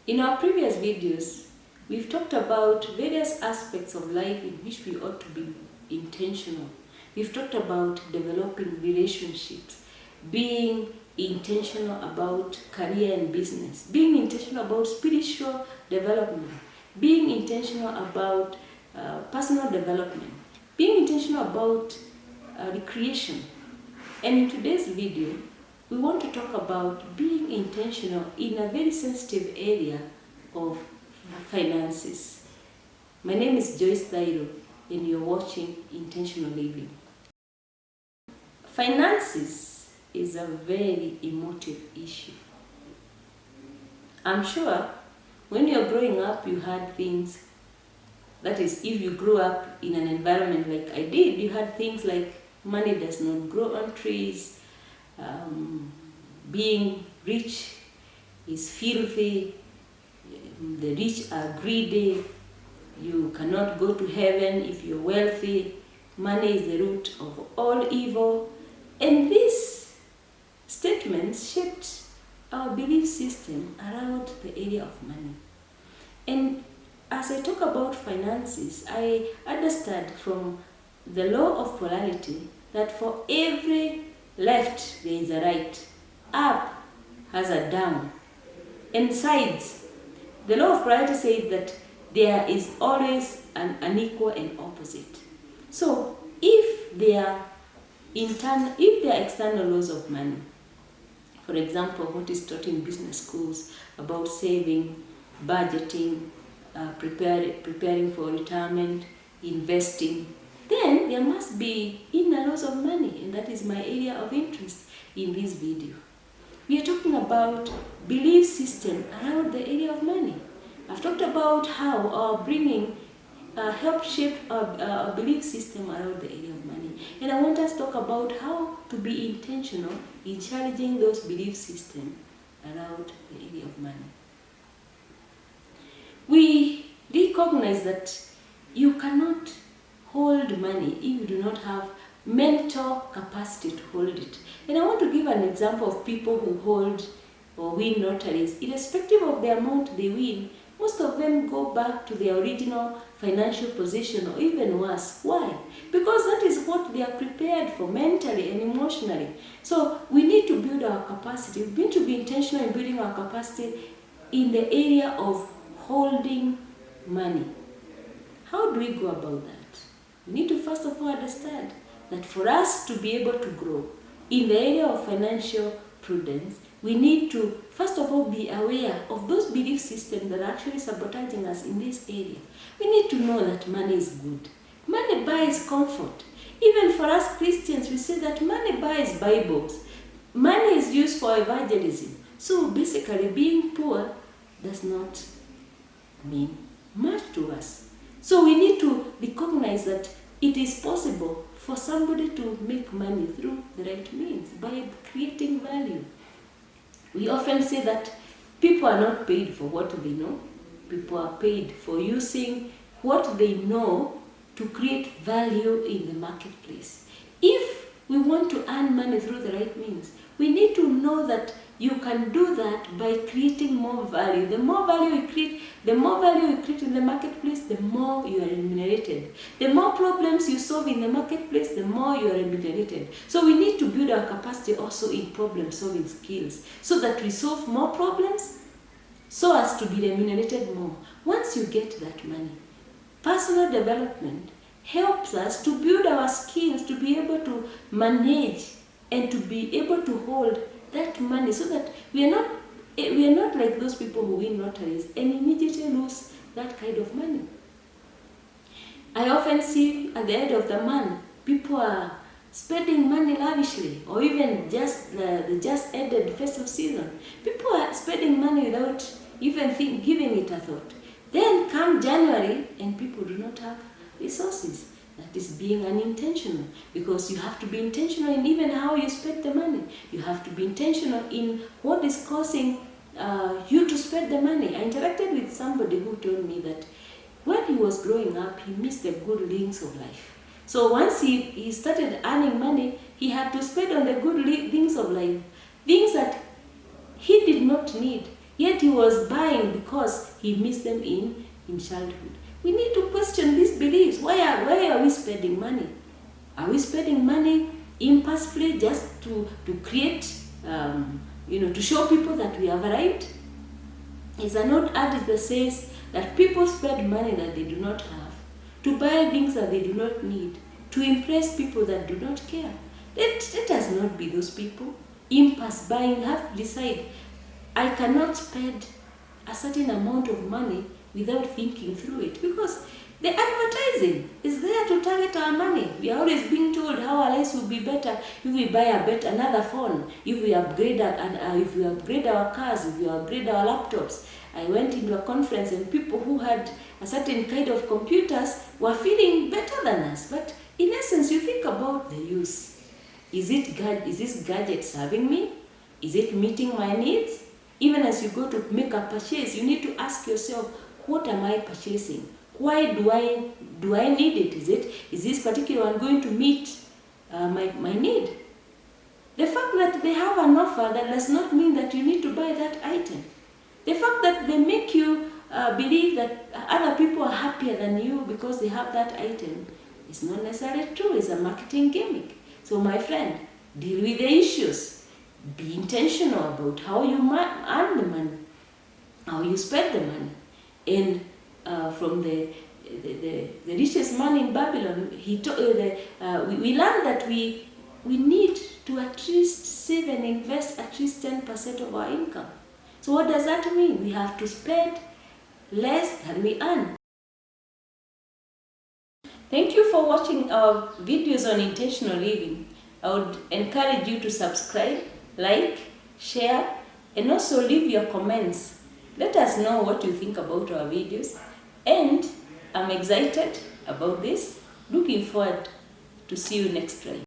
In our previous videos, we've talked about various aspects of life in which we ought to be intentional. We've talked about developing relationships, being intentional about career and business, being intentional about spiritual development, being intentional about personal development, being intentional about recreation. And in today's video, we want to talk about being intentional in a very sensitive area of finances. My name is Joyce Thairo, and you're watching Intentional Living. Finances is a very emotive issue. I'm sure when you're growing up, you had things, that is, if you grew up in an environment like I did, you had things like money does not grow on trees, being rich is filthy, the rich are greedy, you cannot go to heaven if you're wealthy, money is the root of all evil. And these statements shaped our belief system around the area of money. And as I talk about finances, I understand from the law of polarity that for every left there is a right, up has a down, and sides. The law of polarity says that there is always an unequal and opposite. So if there are external laws of money, for example, what is taught in business schools about saving, budgeting, preparing for retirement, investing, then there must be inner laws of money, and that is my area of interest in this video. We are talking about belief system around the area of money. I've talked about how our bringing helped shape our belief system around the area of money. And I want us to talk about how to be intentional in challenging those belief systems around the area of money. We recognize that you cannot hold money if you do not have mental capacity to hold it. And I want to give an example of people who hold or win lotteries. Irrespective of the amount they win, most of them go back to their original financial position or even worse. Why? Because that is what they are prepared for mentally and emotionally. So we need to build our capacity. We need to be intentional in building our capacity in the area of holding money. How do we go about that? We need to first of all understand that for us to be able to grow in the area of financial prudence, we need to first of all be aware of those belief systems that are actually sabotaging us in this area. We need to know that money is good. Money buys comfort. Even for us Christians, we say that money buys Bibles. Money is used for evangelism. So basically, being poor does not mean much to us. So we need to recognize that it is possible for somebody to make money through the right means, by creating value. We often say that people are not paid for what they know. People are paid for using what they know to create value in the marketplace. If we want to earn money through the right means, we need to know that you can do that by creating more value. The more value you create in the marketplace, the more you are remunerated. The more problems you solve in the marketplace, the more you are remunerated. So we need to build our capacity also in problem-solving skills so that we solve more problems so as to be remunerated more. Once you get that money, personal development helps us to build our skills to be able to manage and to be able to hold that money so that we are not like those people who win lotteries and immediately lose that kind of money. I often see at the end of the month, people are spending money lavishly, or even just the just ended festive season. People are spending money without even giving it a thought. Then come January and people do not have resources. That is being unintentional, because you have to be intentional in even how you spend the money. You have to be intentional in what is causing you to spend the money. I interacted with somebody who told me that when he was growing up, he missed the good things of life. So once he started earning money, he had to spend on the good things of life, things that he did not need. Yet he was buying because he missed them in childhood. We need to question these beliefs. Why are we spending money? Are we spending money impulsively just to create, to show people that we have arrived? It's an old adage that says that people spend money that they do not have, to buy things that they do not need, to impress people that do not care. Let us not be those people. Impulse buying, have to decide, I cannot spend a certain amount of money without thinking through it, because the advertising is there to target our money. We are always being told how our lives will be better if we buy another phone, if we upgrade our cars, if we upgrade our laptops. I went into a conference and people who had a certain kind of computers were feeling better than us. But in essence, you think about the use. Is this gadget serving me? Is it meeting my needs? Even as you go to make a purchase, you need to ask yourself, what am I purchasing? Why do I need it? Is this particular one going to meet my need? The fact that they have an offer, that does not mean that you need to buy that item. The fact that they make you believe that other people are happier than you because they have that item is not necessarily true. It's a marketing gimmick. So my friend, deal with the issues. Be intentional about how you earn the money, how you spend the money. And from the richest man in Babylon, we learned that we need to at least save and invest at least 10% of our income. So what does that mean? We have to spend less than we earn. Thank you for watching our videos on intentional living. I would encourage you to subscribe, like, share, and also leave your comments. Let us know what you think about our videos. And I'm excited about this. Looking forward to see you next time.